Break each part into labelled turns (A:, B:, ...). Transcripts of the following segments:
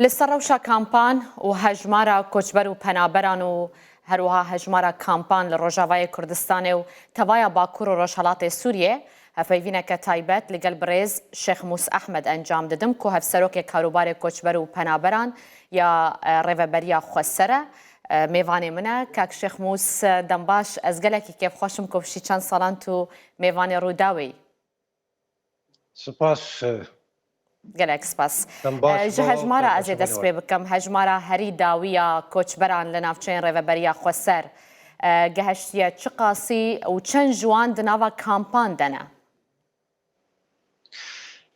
A: لسروشا كامبان وهجمارا كوچبر و پنابران و هروها هجمارا كامبان لروجاوای كردستان و توايا باكور و روشالات سوريا هفايفينا كتايبت لقل بريز شيخ موس أحمد أنجام ددم كو هفسروك كاروبار كوچبر و پنابران يا ريفابريا خسرة ميواني منا كاك شيخ موس دنباش أزقلكي كيف خوشم كوفشي چند سالان تو ميواني روداوي
B: سپاس
A: گەلێک سپاس
B: دەمباش
A: ji hejmara ez ê
B: بۆ
A: dest pê bikim hejmara herî dawiya koçberan li navçeyên Rêveberiya Xweser gihiştiye çi qasî û çend ciwan di nava kampan de ne?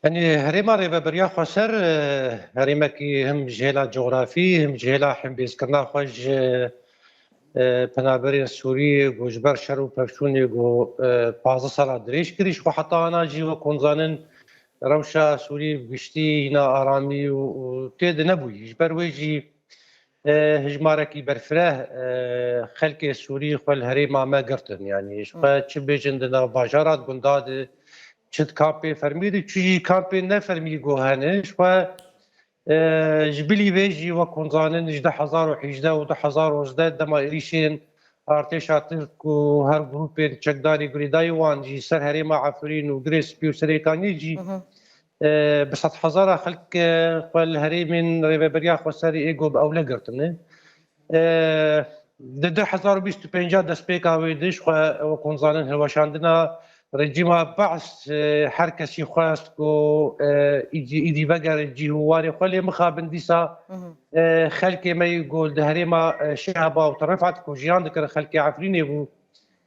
B: يعني هريما ريبابريا خسر هريمكي هم جهلا جغرافي هم جهلا هم بيذكرنا خوش بنابري سوري جوجبر شرو بفشوني جو بازا سالا دريش كريش وحتى انا جي وكونزانن روشا سوري بشتي هنا ارامي وتيد نبوي جبر ويجي هجماركي برفراه خلقي سوري خل هريما ما قرتن يعني شقا تشبيجندنا باجارات قنداد چت کامپی فرمیدی چی کامپی نفرمی گوهانش و جبلی بیجی و کنزانن 10018 و 2018 دما ایشین ارتش کو هر گروپ چکداری گریدای وان جی سر هریما عفرین و گریس پیو سریکانی جی بس هزار خلق قل هريمن ريبابريا خسري ايجو باولا قرتنه ده 2025 دست بيكا ويدش و کنزانن هواشاندنا رجيما بعث حركة خواست كو إيدي بقر جيهواري خلي مخابن ديسا خلكي ما يقول دهريما شعبا وترفعت كو جيان ذكر خلكي عفريني بو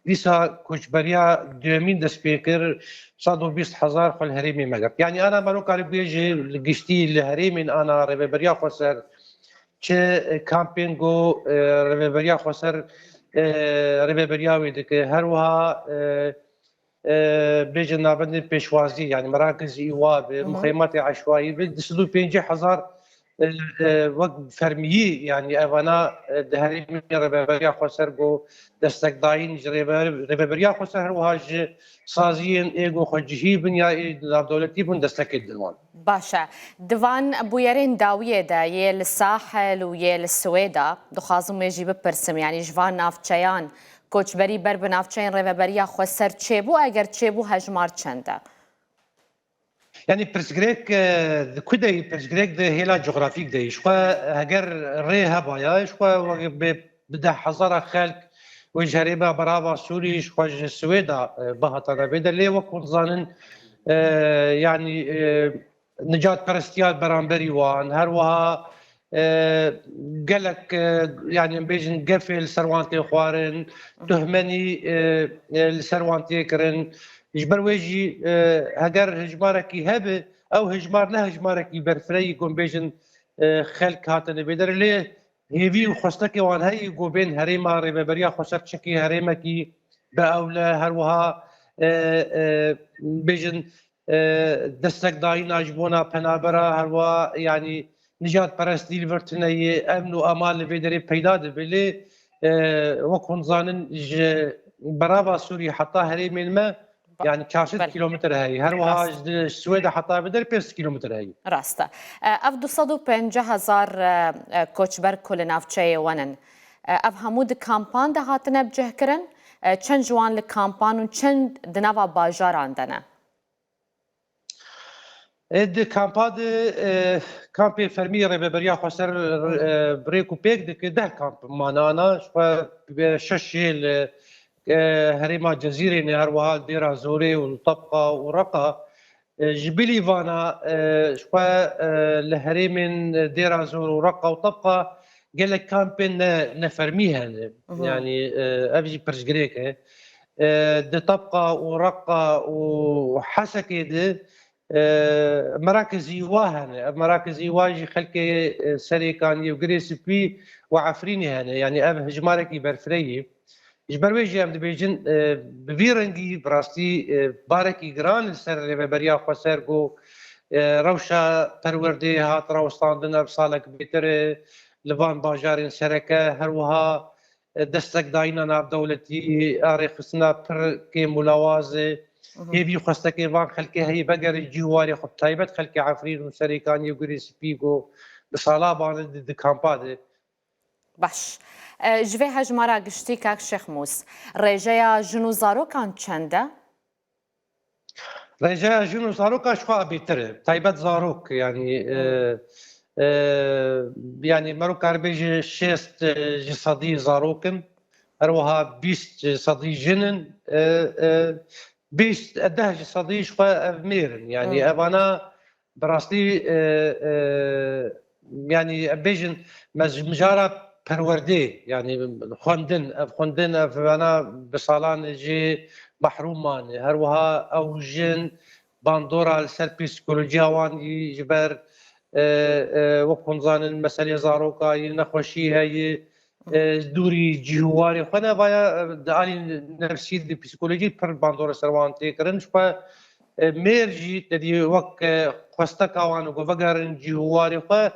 B: ديسا كوشبريا دومين دسبيكر صادو 20000 خل هريمي مقر يعني أنا مالو قريب بيجي لقشتي الهريمين أنا ريبابريا خسر چه كامبينغو ريبابريا خسر ريبابريا ويدك هروها بيجي نابن بيشوازي يعني مراكز ايواب مخيمات عشوائيه بدسلو 50000 وقت فرميي يعني انا دهري من ربابريا خسرغو دستك داين ربابريا خسر وهاج سازين ايغو خجهي بنيا دولتي بن دستك الدوان
A: باشا ديوان بويرين داويه دا يا للساحل ويا للسويدا دخازم يجي ببرسم يعني جوان نافچيان کوچبری بر بنافچین رێڤەبەریا خۆسەر چێبوو ئەگەر چێبوو هەژمار چەندە؟
B: يعني برسجريك كده برسجريك ده هلا جغرافيك ده شو هجر ريها بايا شو بده حزارة خلق وجهريبا برابا سوري شو السويدا بهطنا بده ليه وكون ظانن يعني نجات برستيال برامبري وان هروها قالك يعني بيجن قفل سروانتي خوارن تهمني السروانتي كرن جبر ويجي هجر هجماركي هبه او هجمار نه هجماركي برفري يكون بيجن خلق هاتن بدر ليه هيفي وخستكي وان هي جو بين هريما ريبابريا خسرت شكي هريمكي باولا هروها بيجن دستك داين اجبونا بنابرا هروا يعني نجات پرستی لورتنی امن و امان لبیدری پیدا دبلی وکن زانن برابا سوري حتى هريمين ما يعني 400 كيلومتر هي هروها السويد حتى بدر 5 كيلومتر هي
A: راسته اف 250,000 کوچبر کل نافچه ونن اف همود کامپان ده هاتنه بجه کرن چند جوان لکامپان و چند دنوا باجاران دنه
B: اد كامباد كامبي فرمي ريبابريا خسر بريكو بيك دك ده كامب مانانا ششي هريما جزيرة نهروها ديرا زوري والطبقة ورقة جبلي فانا شوى لهريمن ديرا زور ورقة وطبقة قال لك كامبين نفرميها يعني ابجي برشجريك دي طبقة ورقة وحسكي دي مراكز يواهن مراكز يواجي خلكي سريكاني وقريس بي وعفريني هنا يعني اب هجماركي برفري جبرويجي ام بيجن بفيرنجي براستي باركي جران السر ريبابريا خسرغو روشا پروردي هات راوستاندنا بصالك بيتر لفان باجارين شركه هروها دستك داينا ناب دولتي اريخسنا بر كي ملاوازه هيفي خستك فان خلكي هي بقر الجواري خب تايبت خلكي عفرين وسريكاني وقريس بيغو بصالابان د کامپا ده
A: باش جوی هجمارا گشتی کاک شیخ موس ریجه جنو زاروکان چنده؟
B: رجاء جنو زاروك اشخاص بيتر تايبت زاروك يعني يعني مروك عربي شيست جسدي زاروكن اروها بيست صدي جنن بيست اده جسدي شخا ميرن يعني ابانا براستي يعني بيجن مجارة پروردي يعني خوندن انا بصالان جي محرومان هروها او جن باندورا السر بسيكولوجيا وان يجبر وكون زان المسألة زاروكا نخوشي هي دوری جیهواری خونه باید داری نفسی دی پسیکولوژی پر باندور سروان تکرنش پا مرجی تدی وقت خواسته کاوانو گو وگرن جیهواری خو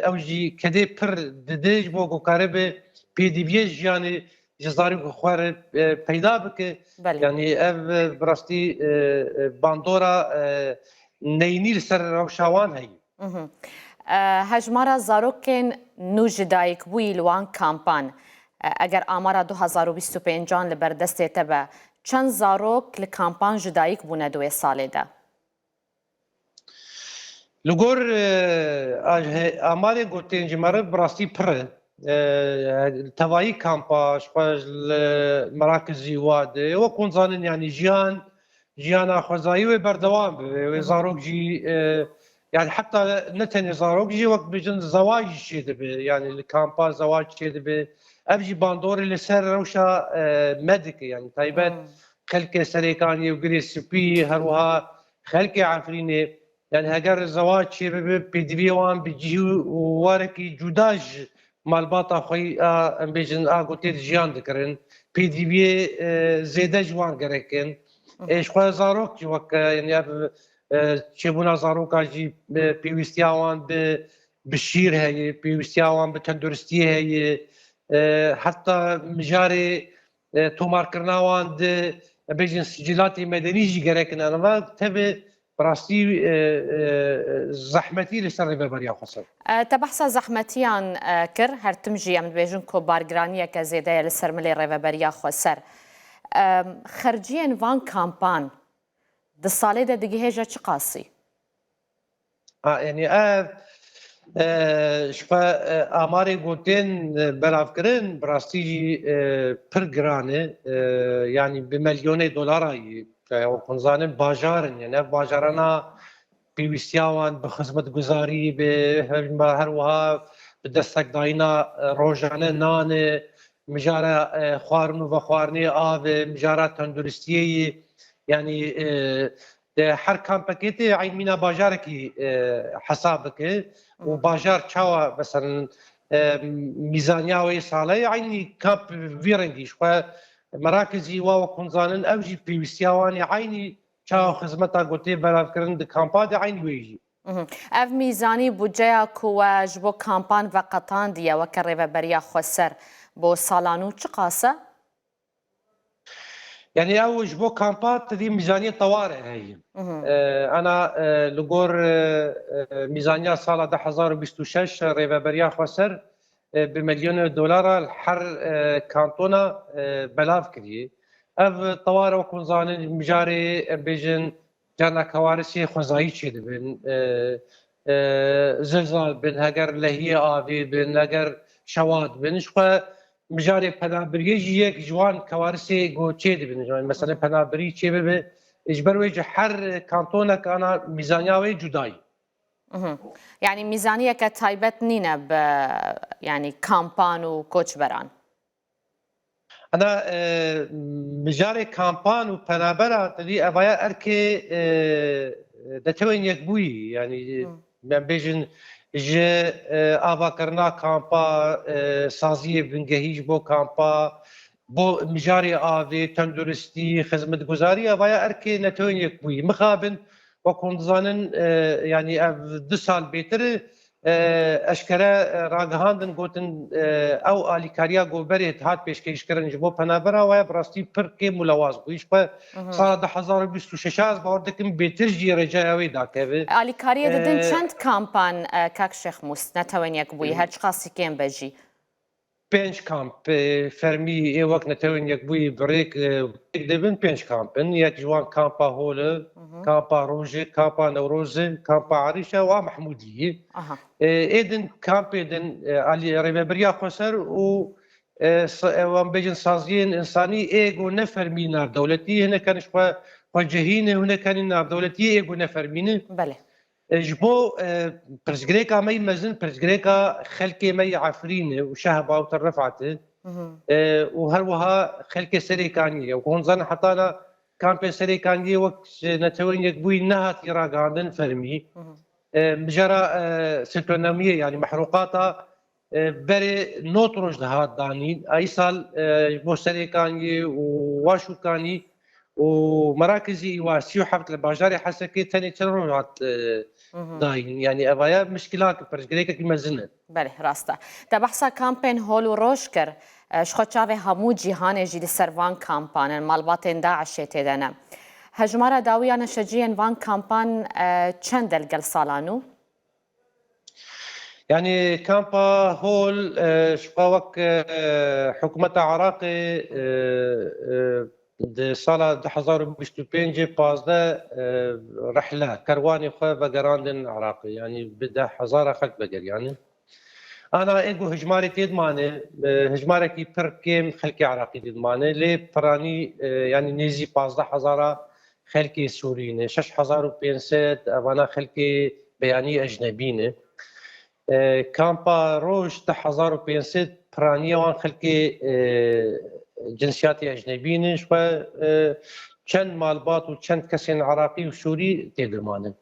B: اوجی کدی پر ددیج بو گو کاربه پیدیویج یعنی جزاری خوار پیدا بکه یعنی اف براستی باندورا نینیل سر روشاوان هی
A: هجمارا زاروکن نو جدایک بوی لوان کامپان اگر آمارا 2025 لبردسته تبا چند زاروک لکامپان جدایک بونه دوی ساله ده؟
B: لگور آماری گوتین جماره براستی پر توایی کامپا شپاش مراکزی واده و کنزانن یعنی جیان آخوزایی و بردوام و زاروک جی يعني حتى نتني زاروك جي وقت بيجن زواج شيء يعني الكامبا زواج شيء ابجي باندوري اللي سر روشا ميديك يعني تايبات خلكي سريكاني وجريس بي هروها خلكي عفريني يعني هاجر زواج شيء بي وان بيجي واركي جوداج مال باطا خوي بيجن قلت جيان ذكرن بي زيده جوان قريكن ايش خو زاروك جي وقت يعني چبونا زاروکا جی پیوستیاوان به بشیر هی پیوستیاوان به تندرستی هی حتی مجاری تومار کرناوان ده بیشتر سجلات مدنی جی گرکن اما تبع براستی زحمتی لسر ببریا خسر.
A: تبحث زحمتیان کر هر تمجی ام بیشتر کو بارگرانی که زیاده لسر ملی رببریا خسر. خرجین وان کامپان د ساله ده دیگه هجا چه قاسی؟
B: يعني شفا آماري قلتين بلاف كرن براستيجي برجرانه يعني بمليوني دولار وكنزانن باجارن يعني باجارنا بيوستياوان بخدمة گزاري بهروها بدستك داينا روجانه نانه مجارة خوارنو و خوارني آب مجارة تندرستيه يعني هر کامپکتی عین مینا باجار کی حسابك وباجار تشاوا مثلا ميزانيا ساله عيني كاب فيرنجيش مراكزي واو كونزانن اوجي بيوسياواني عيني تشاوا خدمتا قلتي بلاف كرن د كامباد عين ويجي
A: اف ميزاني بودجيا كو جبو كامبان وقتان ديا وكريفا بريا خسر بو سالانو تشقاسه
B: يعني اوج بو كامبات دي ميزانيه طوارئ هي انا لغور ميزانيه ساله 2026 ريفابريا خسر بمليون دولار الحر كانتونا بلاف كري اف طوارئ وكون زان مجاري بيجن جانا كوارثي خزاي تشيد بن زلزال بن هجر لهي ابي بن هجر شواد بن شخه مجاری پنابری یک جوان کوارسی گوچه دی بینجان مثلا پنابری چه به اجبار وجه هر کانتون کانا میزانیاوی جدایی
A: يعني ميزانية كتايبت نينا يعني كامبان وكوتش بران
B: أنا مجاري كامبان وبنابرة تدي أبايا أركي دتوين يكبوي يعني بيجن ج آبا کرنا کامپا سازی بنگهیج بو کامپا بو مجاری آوی تندرستی خدمت گزاری أبايا أركي نتوين يكبوي مخابن وكون زانن يعني 2 سال بيتر اشکره راگهاندن گوتن او آلیکاریا گوبری هات پیشکش کردن جبو پنابرا و براستی پر که ملواز بویش په سال 2026 از باوردکم بهتر جی رجاوی داکه
A: آلیکاریە دەدەن چەند کامپان کاک شێخ مووس نەتەوەنیەک بووی هەر قاسی کێم بەژی
B: 5 کامپ فرمی ای وقت نتوین یک بوی بریک دبن 5 کامپن یک جوان کامپا هول کامپا روژه کامپا نوروزه کامپا عریشه و محمودیه ایدن کامپ ایدن علی ریبریا خسر و وام بيجن سازين انساني ايجو نفرمي نار دولتي هنا كان شويه وجهين هنا كان نار دولتي ايجو نفرمينه
A: بله
B: جبو برزغريكا مي مزن برزغريكا خلكي مي عفرينه وشهبه وترفعته وهروها خلكي سريكانيه وكون ظن حطانا كامبي سريكانيه وقت نتوين يكبوي نها تيراغاندن فرمي مجرى سيتوناميه يعني محروقاتها بري نوتروج دهات داني اي سال بو سريكانيه وواشوكاني ومراكزي واسيو حفت الباجاري حسكي تاني تروجات داين يعني ابايا مشكلات برجريكا كما زنت
A: بله راسته ده بحثا كامبين هولو روشكر شخوتشاوي همو جيهان جي سروان كامبان مالباتين داعش تدنا هجمارا داويانا شجيا وان كامبان چند القل سالانو
B: يعني كامبا هول شقاوك حكومة عراقي سالا 2025 بازده رحلة كرواني خو بقراندن عراقي يعني بدا حزارة خلق بقر يعني انا ايجو هجماري تيدمانه هجماري كي پر كيم خلقي عراقي تيدمانه لي براني يعني نيزي بازده حزارة خلقي سورينه 6500 اوانا خلقي بياني اجنبينه كامبا روش 1500 برانيه وان خلقي جنسياتي اجنبيين شوي چند مالبات وچند كسين عراقي وسوري تيدرمانه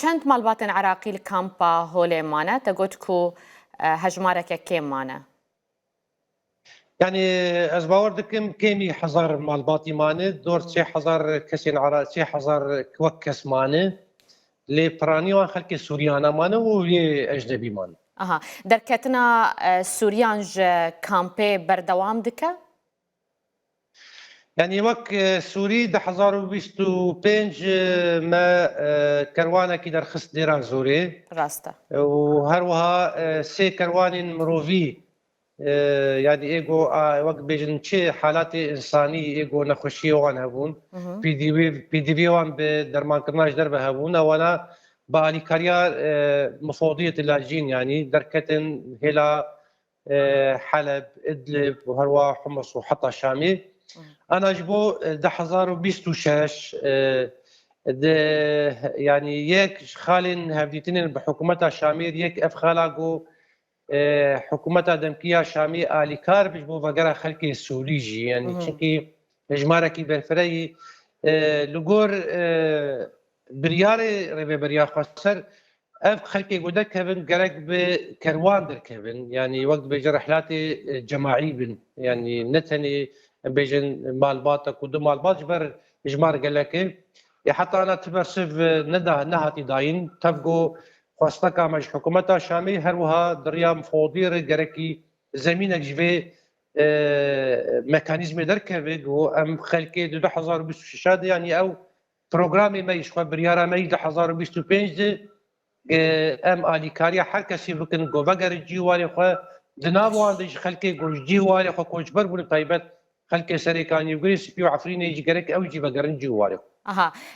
A: چند مالبات عراقي الكامبا هولي مانا تقولكو هجمارك كيم مانا
B: يعني از باور دكم كيمي حزار مالباتي مانه دور 3000 كسين عراقي 3000 كوكس مانه لي براني وان خلقي سوريانا مانه ولي اجنبي مانه
A: دركتنا سوريانج كامبي بردوام دكا؟
B: يعني وك سوري 2025 ما كروانا كي درخص ديران زوري
A: راستا
B: وهروها سي كروان مروفي يعني ايجو وقت بيجن شي حالات انسانيه ايجو نخشي وان هبون بي دي في وان بدرمان كرناج دربه هبون وانا باليكاريا مفوضيه اللاجئين يعني دركتن هلا حلب ادلب وهروا حمص وحتى شامي انا جبو 2026 يعني يك خالن هفديتين بحكومتها شامير يك اف خالاقو حكومتها دمكيه شامي اليكار بجبو فقرا خلقي سوريجي يعني تشكي اجماركي بالفري لغور برياري ربي بريا خسر اف خلقي قدك كيفن قرق بكروان در كيفن يعني وقت بيجي رحلاتي جماعي بن يعني نتني بيجن مالباتك ودو مالبات جبر اجمار قال لك حتى انا تبرسف ندا نهاتي داين تفقو خواستكا مج حكومتها شامي هروها دريا مفوضير قرقي زمينك جبي ميكانيزم دركبك وام خلقي 2026 يعني او بروغرامي ما يشخوا بريارا ما 2025 ام اليكاريا هر کسی بکن گوگر جیواری خو دنابوان دش خلقي گوش جیواری خو کوچبر بول طيبت خلقي سريكاني وغري سبيو عفرين يجي قرك او جي بقرن جیواری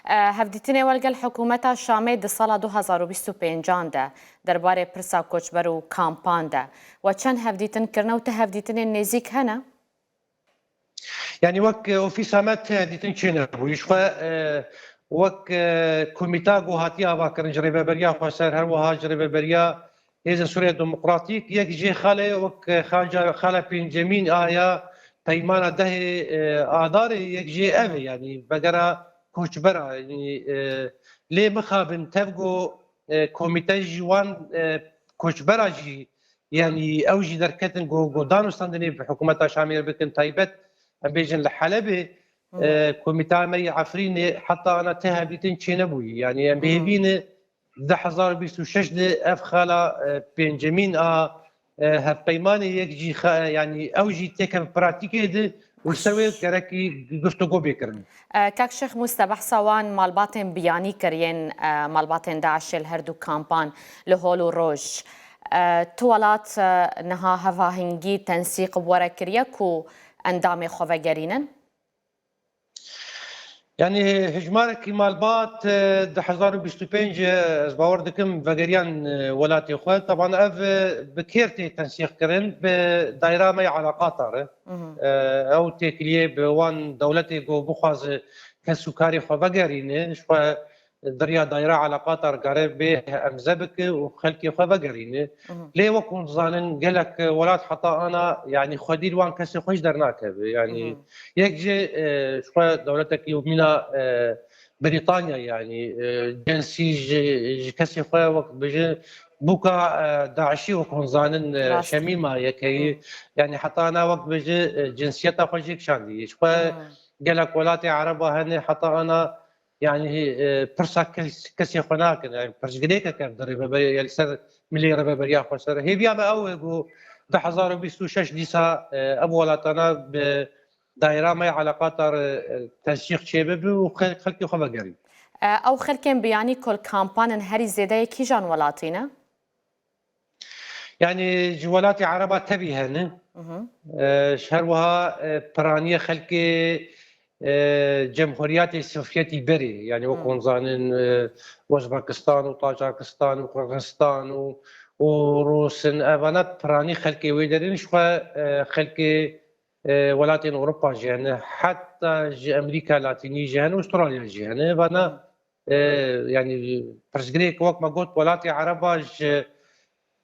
A: هفدیتنی والگل حکومت شامی د سال 2025 ده درباره پرسا کوچبر و کامپان ده و چند هفدیتن کرنه و ته هفدیتن نزیک هنه
B: يعني وك اوفيسامات هديتن چنه بويش خو وك كوميتا هاتيا باكر جريبه بريا خسر هر وها جريبه بريا هيز سوريا ديمقراطيك يك جي خاله وك خاله بنجامين آيا بيمانه ده آدار يك جي اه يعني بقرا كوچبرا يعني لي مخابن تفقو كوميتا جوان كوچبرا جي يعني اوجي دركتن جو دانستاندني بحكومه شامير بكن تايبت بيجن لحلبه كوميتا مي عفريني حتى انا تهبيتين تشينبوي يعني بيبين 2026 اف خالا بنجامين هف پیمانی یک جی يعني او جی تکم پراتیکه ده وسوي كراكي گفتگو بکرن.
A: کاک شیخ مستبح سوان مالباتن بیانی کرین مالباتن داعش الهردو کامپان لهولو روش توالات نها هفاهنگی تنسيق بورا كريكو اندام خوفاگرينن؟
B: يعني هجمارك مالبات 2025 از باور دكم فقريان ولاتي خواه طبعا اف بكيرتي تنسيق كرن بدايره مي علاقات او تكليه بوان دولتي جو بخواز كسوكاري خو فقرينه شو دريا دايره علاقات قريب به امزبك وخلكي خو فقرينه ليه وكون ظانن قالك ولات حتى انا يعني خدير وان كسي خوش درناك يعني يكجي شو دولتك يومنا بريطانيا يعني جنسي كسي خويا وقت بيجي بوكا داعشي وكون ظانن شميمه يكي يعني حتى انا وقت بيجي جنسيتها خوشيك شاندي شو قالك ولاتي عربه هني حتى انا يعني برسا كسي خناك يعني برجليك كان ضريبه يعني سر ملي ربا بريا خسر هي بيا ما او 2026 ديسا ابو ولاتنا دايره ما علاقات تنسيق شباب وخلقي خو قريب
A: او خلكن بياني كل كامبان هري زياده كي جان ولاتينا
B: يعني جوالاتي عربة تبي هنا شهروها برانية خلقي جمهوريات السوفيتي بري يعني وكون زانن اوزبكستان وطاجكستان وقرغستان وروسن افانات براني خلقي ويدرين شو خلقي ولاتين اوروبا جهنه حتى امريكا اللاتينيه جهنه واستراليا جهنه فانا يعني برسجريك وقت ما قلت ولاتي عربه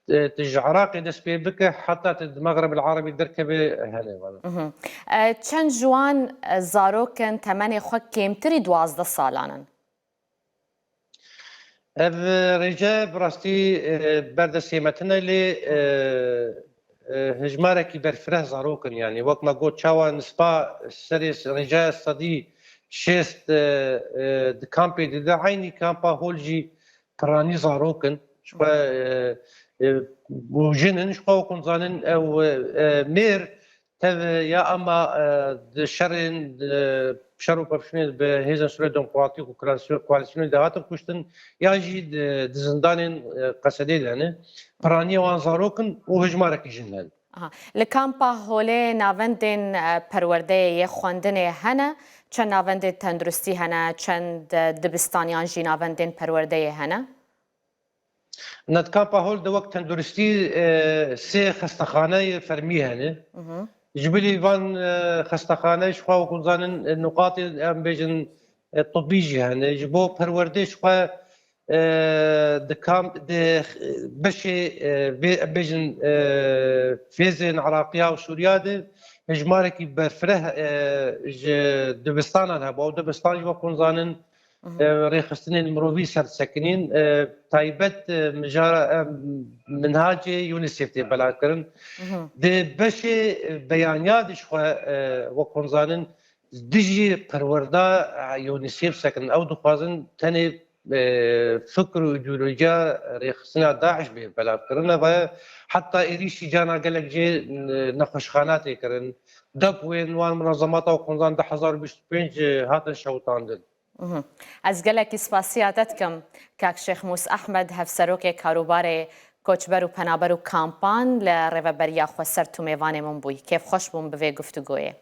B: تج عراقي دسبي بك حتى المغرب العربي دركبه هنا
A: چەند جوان زارۆکن تەمەنێ خۆ کێمتری 12 ساڵانن
B: ev rêce bi rastî berdestêmetina lê hejmarekî berfireh zarokin yani wek me got çawa nispa serê rêceya sedî şêst di kampê dide aynî kampa hol jî piranî zarokin jinin ji xwe wekum zanin ew mêr tev ya ama di şerên şer û pevçûnê bi hêzên Sûriya Demokratîk û koalîsyonê de hatin kuştin ya jî di zindanên Qesedê de ne piranîya wan zarokin û hejmarekî jin hene.
A: Li kampa holê navendên perwerdeyê xwendinê hene çend navendên tenduristî hene çend dibistaniyan jî navendên perwerdeyê hene
B: Net kampa hol de wek tenduristî sê xestexaneyê fermî hene جبلي فان خستخانه شخوا وكونزانن نقاط ام بيجن طبي جهنه جبو پرورده شخوا دكام د بشي بيجن فيزن عراقيه وسوريا ده اجماركي برفره دبستان هذا او دبستان جو كونزانن ريخستنين مروفي سر ساكنين تايبت مجارة منهاج يونيسيف دي بلاكرن دي بشي بيانيات شخوا وكونزانن دجي پروردا يونيسيف ساكن او دخوازن تاني فكر وايديولوجيا ريخستنا داعش بي بلاكرن حتى إريشي جانا قالك جي نخوشخاناتي كرن دب وين وان منظمات وكونزان 2025 هاتن شوطان دل
A: از gelekî spasiya te dikim kak Şêx Mûs Ehmed hevserokê karûbarê koçber û penaber û kampan li rêveberiya xwe ser tûmêvanê min bûyî kêfxweş bûm bi vê guftugûyê.